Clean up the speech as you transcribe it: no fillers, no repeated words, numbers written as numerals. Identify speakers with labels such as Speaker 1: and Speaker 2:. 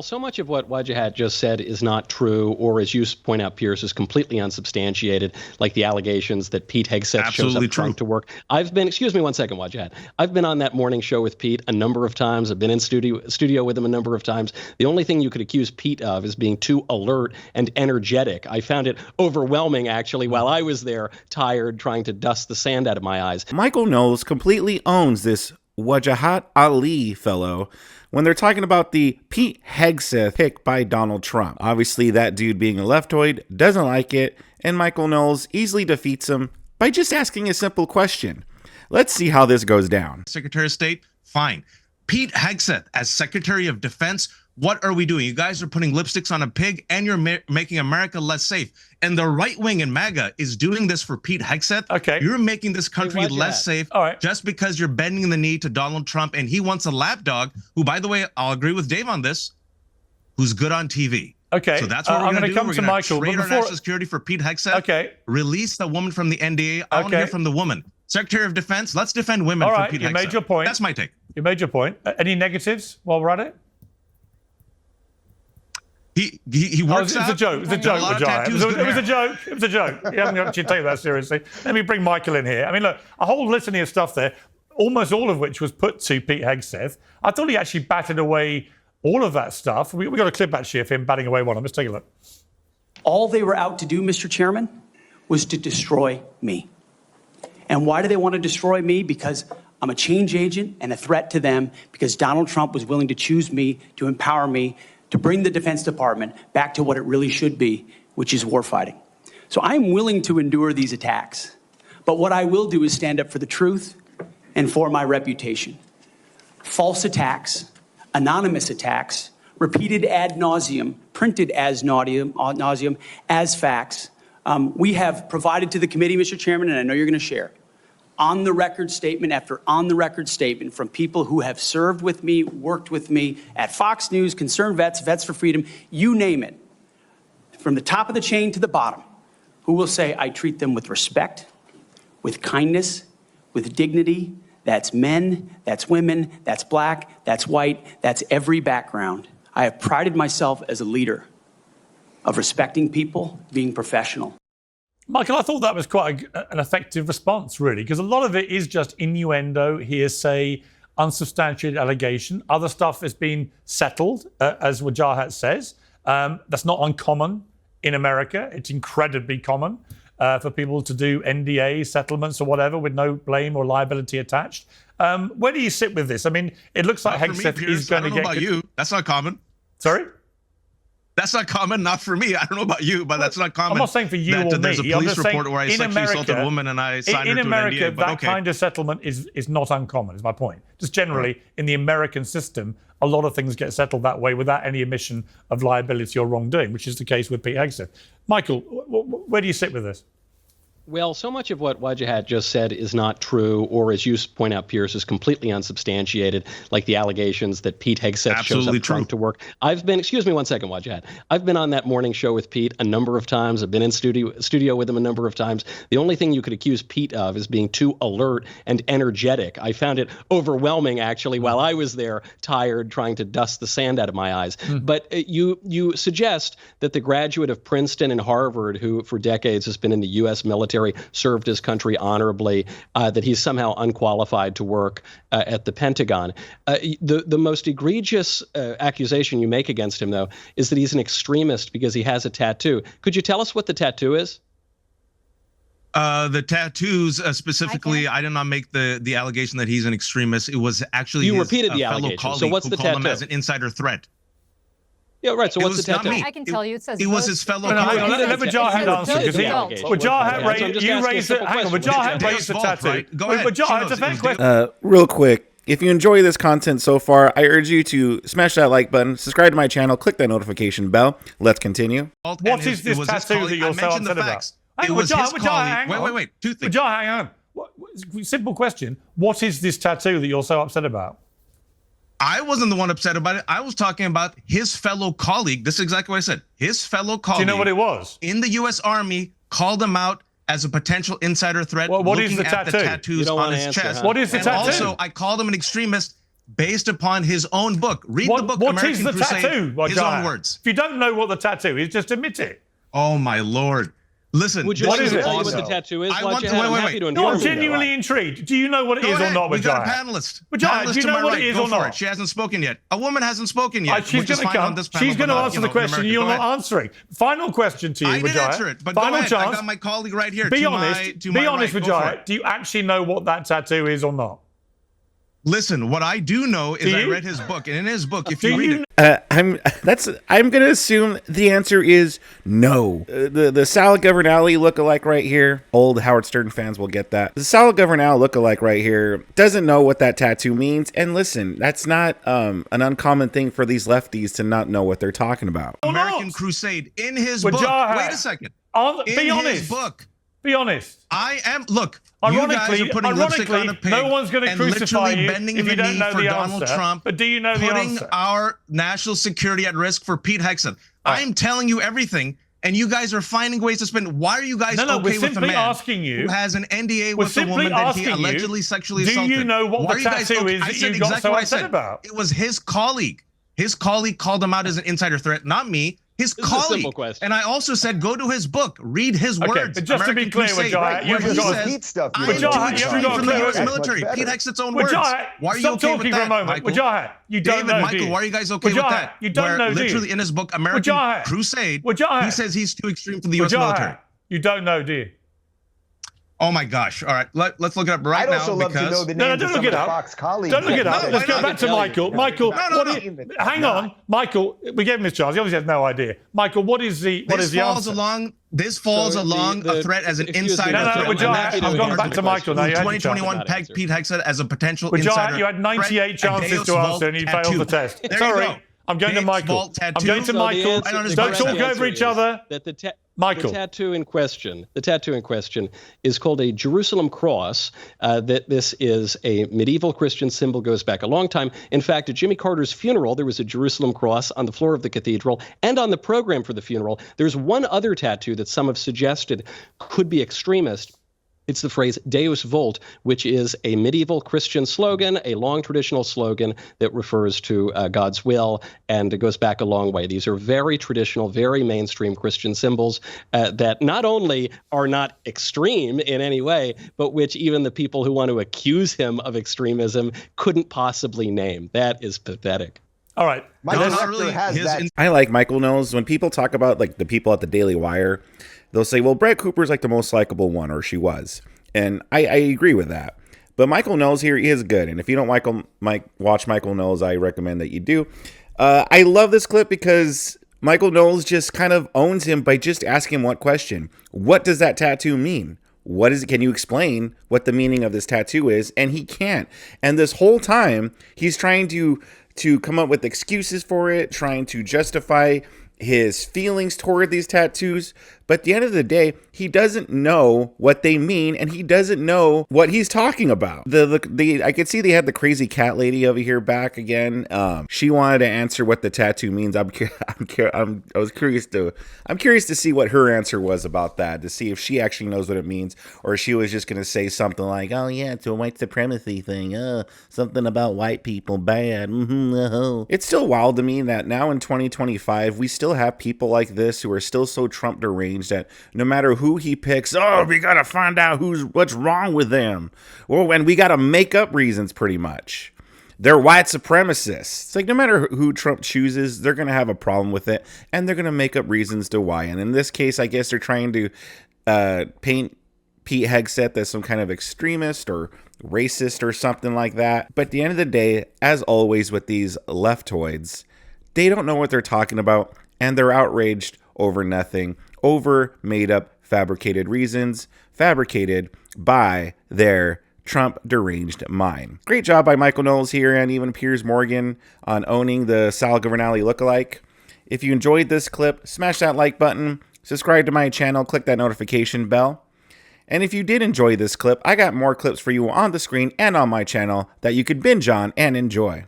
Speaker 1: So much of what Wajahat just said is not true, or as you point out, Pierce, is completely unsubstantiated, like the allegations that Pete Hegseth shows up drunk to work. Excuse me one second, Wajahat. I've been on that morning show with Pete a number of times. I've been in studio with him a number of times. The only thing you could accuse Pete of is being too alert and energetic. I found it overwhelming, actually, while I was there, tired, trying to dust the sand out of my eyes.
Speaker 2: Michael Knowles completely owns this Wajahat Ali fellow when they're talking about the Pete Hegseth pick by Donald Trump. Obviously, that dude being a leftoid doesn't like it, and Michael Knowles easily defeats him by just asking a simple question. Let's see how this goes down.
Speaker 3: Secretary of State, fine. Pete Hegseth as Secretary of Defense, what are we doing? You guys are putting lipsticks on a pig, and you're making America less safe. And the right wing in MAGA is doing this for Pete Hegseth.
Speaker 4: Okay.
Speaker 3: You're making this country less safe just because you're bending the knee to Donald Trump, and he wants a lapdog, who, by the way, I'll agree with Dave on this, who's good on TV.
Speaker 4: Okay.
Speaker 3: So that's what we're going to do.
Speaker 4: Come to Michael.
Speaker 3: Trade our national security for Pete Hegseth.
Speaker 4: Okay.
Speaker 3: Release the woman from the NDA. I want to hear from the woman. Secretary of Defense, let's defend women for Pete Hegseth.
Speaker 4: You made your point.
Speaker 3: That's my take.
Speaker 4: You made your point. Any negatives while we're at it?
Speaker 3: He works
Speaker 4: out. It was a joke. It was a joke, Wajahat. It was a joke. It was a joke. You haven't actually taken that seriously. Let me bring Michael in here. I mean, look, a whole litany of stuff there, almost all of which was put to Pete Hegseth. I thought he actually batted away all of that stuff. We got a clip actually of him batting away one of them. Let's take a look.
Speaker 5: All they were out to do, Mr. Chairman, was to destroy me. And why do they want to destroy me? Because I'm a change agent and a threat to them, because Donald Trump was willing to choose me, to empower me, to bring the Defense Department back to what it really should be, which is warfighting. So I'm willing to endure these attacks. But what I will do is stand up for the truth and for my reputation. False attacks, anonymous attacks, repeated ad nauseum, printed as nauseum, as facts. We have provided to the committee, Mr. Chairman, and I know you're going to share, on-the-record statement after on-the-record statement from people who have served with me, worked with me at Fox News, Concerned Vets, Vets for Freedom, you name it, from the top of the chain to the bottom, who will say, I treat them with respect, with kindness, with dignity. That's men, that's women, that's black, that's white, that's every background. I have prided myself as a leader of respecting people, being professional.
Speaker 4: Michael, I thought that was quite an effective response, really, because a lot of it is just innuendo, hearsay, unsubstantiated allegation. Other stuff has been settled, as Wajahat says. That's not uncommon in America. It's incredibly common for people to do NDA settlements or whatever with no blame or liability attached. Where do you sit with this? I mean, it looks like Hegseth is going to get...
Speaker 3: I don't know about you. That's not common.
Speaker 4: Sorry?
Speaker 3: That's not common, not for me. I don't know about you, but that's not common.
Speaker 4: I'm not saying for you or me.
Speaker 3: There's a police report where I sexually assaulted a woman and I signed her to an NDA.
Speaker 4: In America, that kind of settlement is not uncommon, is my point. Just generally, in the American system, a lot of things get settled that way without any admission of liability or wrongdoing, which is the case with Pete Hegseth. Michael, where do you sit with this?
Speaker 1: Well, so much of what Wajahat just said is not true, or as you point out, Pierce, is completely unsubstantiated, like the allegations that Pete Hegseth shows up drunk to work. Excuse me one second, Wajahat. I've been on that morning show with Pete a number of times. I've been in studio with him a number of times. The only thing you could accuse Pete of is being too alert and energetic. I found it overwhelming, actually, while I was there, tired, trying to dust the sand out of my eyes. But you suggest that the graduate of Princeton and Harvard, who for decades has been in the U.S. military, served his country honorably, that he's somehow unqualified to work at the Pentagon. The most egregious accusation you make against him, though, is that he's an extremist because he has a tattoo. Could you tell us what the tattoo is?
Speaker 3: The tattoos specifically, I did not make the allegation that he's an extremist. It was actually
Speaker 1: you
Speaker 3: his
Speaker 1: repeated the
Speaker 3: fellow
Speaker 1: allegation.
Speaker 3: colleague
Speaker 1: So what's
Speaker 3: who
Speaker 1: the
Speaker 3: called him
Speaker 1: tattoo?
Speaker 3: as an insider threat.
Speaker 1: Yeah, right. So what's the tattoo?
Speaker 6: I can tell you. It says
Speaker 3: it was his fellow
Speaker 4: colleague.
Speaker 3: colleague.
Speaker 4: Let Wajahat answer, because Wajahat raised it. Hang on, Wajahat raised the tattoo.
Speaker 3: Go ahead.
Speaker 4: Wajahat, it's a fair question.
Speaker 2: Real quick, if you enjoy this content so far, I urge you to smash that like button, subscribe to my channel, click that notification bell. Let's continue.
Speaker 4: What is this tattoo that you're so upset about?
Speaker 3: It was his colleague. Wait. Two things.
Speaker 4: Wajahat, hang on. Simple question. What is this tattoo that you're so upset about?
Speaker 3: I wasn't the one upset about it. I was talking about his fellow colleague. This is exactly what I said. His fellow colleague.
Speaker 4: Do you know what it was?
Speaker 3: In the U.S. Army, called him out as a potential insider threat.
Speaker 4: Well, what is the
Speaker 3: tattoo?
Speaker 4: tattoo?
Speaker 3: The tattoos on his chest.
Speaker 4: What is the tattoo?
Speaker 3: Also, I called him an extremist. based upon his own book. Read the book,
Speaker 4: What
Speaker 3: American
Speaker 4: is the
Speaker 3: Crusade,
Speaker 4: tattoo?
Speaker 3: his own words.
Speaker 4: If you don't know what the tattoo is, just admit it.
Speaker 3: Oh my Lord. Listen,
Speaker 1: would you
Speaker 3: this
Speaker 1: like
Speaker 3: is
Speaker 1: to tell me
Speaker 3: awesome.
Speaker 1: what the tattoo is?
Speaker 3: I want to,
Speaker 1: I'm
Speaker 3: wait.
Speaker 1: happy to
Speaker 4: No, I'm
Speaker 1: inform you.
Speaker 4: genuinely intrigued. Do you know what it
Speaker 3: Go
Speaker 4: is
Speaker 3: ahead.
Speaker 4: or not,
Speaker 3: We got a
Speaker 4: Wajahat?
Speaker 3: panelist.
Speaker 4: Wajahat, do you
Speaker 3: to
Speaker 4: know
Speaker 3: my
Speaker 4: what
Speaker 3: right.
Speaker 4: it is
Speaker 3: Go
Speaker 4: or
Speaker 3: for
Speaker 4: not?
Speaker 3: it. She hasn't spoken yet. A woman hasn't spoken yet.
Speaker 4: She's
Speaker 3: which is
Speaker 4: going to
Speaker 3: fine on
Speaker 4: come.
Speaker 3: this panel,
Speaker 4: She's going
Speaker 3: but
Speaker 4: to
Speaker 3: not,
Speaker 4: answer
Speaker 3: you
Speaker 4: the
Speaker 3: know, in
Speaker 4: question.
Speaker 3: America.
Speaker 4: You're
Speaker 3: Go
Speaker 4: not
Speaker 3: ahead.
Speaker 4: answering. Final question to you,
Speaker 3: I did
Speaker 4: Wajahat.
Speaker 3: answer it, but
Speaker 4: Final
Speaker 3: go ahead.
Speaker 4: chance.
Speaker 3: I got my colleague right here.
Speaker 4: Be honest. Be honest, Wajahat. Do you actually know what that tattoo is or not?
Speaker 3: Listen, what I do know is I read his book, and in his book, if you read it,
Speaker 2: I'm gonna assume the answer is no. The Sal Governale lookalike right here. Old Howard Stern fans will get that. The Sal Governale lookalike right here doesn't know what that tattoo means. And listen, that's not an uncommon thing for these lefties to not know what they're talking about.
Speaker 3: American Crusade in his book. Wait a second.
Speaker 4: Be honest.
Speaker 3: His book.
Speaker 4: Be honest.
Speaker 3: I am. Look,
Speaker 4: Ironically,
Speaker 3: you guys are putting lipstick on a pig.
Speaker 4: No one's going to
Speaker 3: and
Speaker 4: crucify
Speaker 3: literally
Speaker 4: you
Speaker 3: bending
Speaker 4: if
Speaker 3: the
Speaker 4: you don't
Speaker 3: knee
Speaker 4: know
Speaker 3: for
Speaker 4: the
Speaker 3: Donald
Speaker 4: answer.
Speaker 3: Trump.
Speaker 4: But do you know the
Speaker 3: putting
Speaker 4: answer?
Speaker 3: our national security at risk for Pete Hegseth. I am telling you everything, and you guys are finding ways to spin. Why are you guys
Speaker 4: we're
Speaker 3: okay with a
Speaker 4: simply
Speaker 3: man
Speaker 4: asking you,
Speaker 3: who has an NDA
Speaker 4: we're
Speaker 3: with a
Speaker 4: simply
Speaker 3: woman that he
Speaker 4: asking you,
Speaker 3: allegedly sexually
Speaker 4: do
Speaker 3: assaulted?
Speaker 4: you know what
Speaker 3: Why
Speaker 4: the
Speaker 3: are you guys
Speaker 4: tattoo
Speaker 3: okay?
Speaker 4: is
Speaker 3: I
Speaker 4: that
Speaker 3: said
Speaker 4: you got
Speaker 3: exactly
Speaker 4: so
Speaker 3: what I
Speaker 4: upset
Speaker 3: said.
Speaker 4: about?
Speaker 3: It was his colleague. His colleague called him out as an insider threat, not me. His
Speaker 1: This is a
Speaker 3: colleague.
Speaker 1: simple question.
Speaker 3: And I also said, go to his book, read his words.
Speaker 4: But just to be
Speaker 3: American
Speaker 4: clear,
Speaker 3: Crusade,
Speaker 4: Wajahat,
Speaker 3: where
Speaker 4: you've
Speaker 3: he
Speaker 4: got
Speaker 3: says,
Speaker 6: Pete stuff.
Speaker 3: I am
Speaker 4: Wajahat,
Speaker 3: too
Speaker 4: you haven't
Speaker 3: extreme
Speaker 4: got
Speaker 3: from the
Speaker 4: clear-
Speaker 3: U.S.
Speaker 6: That's
Speaker 3: military.
Speaker 6: much
Speaker 3: Pete
Speaker 6: better.
Speaker 3: Hexett's own words.
Speaker 4: Wajahat,
Speaker 3: Why are you
Speaker 4: stop
Speaker 3: okay
Speaker 4: talking
Speaker 3: with
Speaker 4: for
Speaker 3: that,
Speaker 4: a moment.
Speaker 3: Michael?
Speaker 4: Wajahat, you don't
Speaker 3: David,
Speaker 4: know,
Speaker 3: Michael,
Speaker 4: do you?
Speaker 3: why are you guys okay with
Speaker 4: Wajahat,
Speaker 3: that?
Speaker 4: you don't
Speaker 3: Where
Speaker 4: know, do you?
Speaker 3: literally in his book, American
Speaker 4: Wajahat,
Speaker 3: Crusade,
Speaker 4: Wajahat,
Speaker 3: he says he's too extreme for the U.S. military.
Speaker 4: Wajahat, you don't know, do you?
Speaker 3: Oh my gosh. All right, let's look it up right
Speaker 6: I'd
Speaker 3: now
Speaker 6: also love to know the
Speaker 4: No,
Speaker 6: names
Speaker 4: don't
Speaker 6: of
Speaker 4: look
Speaker 6: some
Speaker 4: it
Speaker 6: of the
Speaker 4: up.
Speaker 6: Fox colleagues.
Speaker 4: Don't look it up.
Speaker 3: No,
Speaker 4: Let's
Speaker 3: why
Speaker 4: go
Speaker 3: not?
Speaker 4: back to Michael. Michael, hang on, Michael. We gave him his chance. He obviously has no idea. Michael, what is the answer?
Speaker 3: This falls along a threat as an insider
Speaker 4: No,
Speaker 3: threat.
Speaker 4: Wajahat, I've gone back to Michael now. You had your chance.
Speaker 3: 2021 pegged Pete Hegseth as a potential
Speaker 4: Wajahat,
Speaker 3: insider.
Speaker 4: you had 98 chances to answer and you failed the test.
Speaker 3: There you
Speaker 4: Sorry.
Speaker 3: go.
Speaker 4: I'm going to
Speaker 3: Big
Speaker 4: Michael.
Speaker 3: vault tattoo.
Speaker 4: I'm going to
Speaker 1: So
Speaker 4: Michael.
Speaker 1: the answer-
Speaker 4: Don't
Speaker 1: the
Speaker 4: talk
Speaker 1: correct
Speaker 4: over
Speaker 1: answer
Speaker 4: each
Speaker 1: is
Speaker 4: other.
Speaker 1: That the
Speaker 4: Michael.
Speaker 1: The tattoo in question is called a Jerusalem cross. That this is a medieval Christian symbol, goes back a long time. In fact, at Jimmy Carter's funeral, there was a Jerusalem cross on the floor of the cathedral, and on the program for the funeral, there's one other tattoo that some have suggested could be extremist. It's the phrase Deus Vult, which is a medieval Christian slogan, a long traditional slogan that refers to God's will, and it goes back a long way. These are very traditional, very mainstream Christian symbols that not only are not extreme in any way, but which even the people who want to accuse him of extremism couldn't possibly name. That is pathetic.
Speaker 4: All right.
Speaker 6: Michael Knowles has that.
Speaker 2: I like Michael Knowles. When people talk about like the people at the Daily Wire, they'll say, well, Brett Cooper's like the most likable one, or she was. And I agree with that. But Michael Knowles here is good. And if you don't watch Michael Knowles, I recommend that you do. I love this clip because Michael Knowles just kind of owns him by just asking him one question. What does that tattoo mean? What is it? Can you explain what the meaning of this tattoo is? And he can't. And this whole time, he's trying to come up with excuses for it, trying to justify his feelings toward these tattoos. But at the end of the day, he doesn't know what they mean, and he doesn't know what he's talking about. I could see they had the crazy cat lady over here back again. She wanted to answer what the tattoo means. I'm curious to see what her answer was about that, to see if she actually knows what it means, or if she was just going to say something like, "Oh yeah, it's a white supremacy thing. Something about white people bad." It's still wild to me that now in 2025 we still have people like this who are still so Trump deranged that no matter who he picks, we gotta find out what's wrong with them. And we gotta make up reasons pretty much. They're white supremacists. It's like no matter who Trump chooses, they're gonna have a problem with it, and they're gonna make up reasons to why. And in this case, I guess they're trying to paint Pete Hegseth as some kind of extremist or racist or something like that. But at the end of the day, as always with these leftoids, they don't know what they're talking about, and they're outraged over nothing, over made up fabricated reasons, fabricated by their Trump deranged mind. Great job by Michael Knowles here and even Piers Morgan on owning the Sal Governale lookalike. If you enjoyed this clip, smash that like button, subscribe to my channel, click that notification bell. And if you did enjoy this clip, I got more clips for you on the screen and on my channel that you could binge on and enjoy.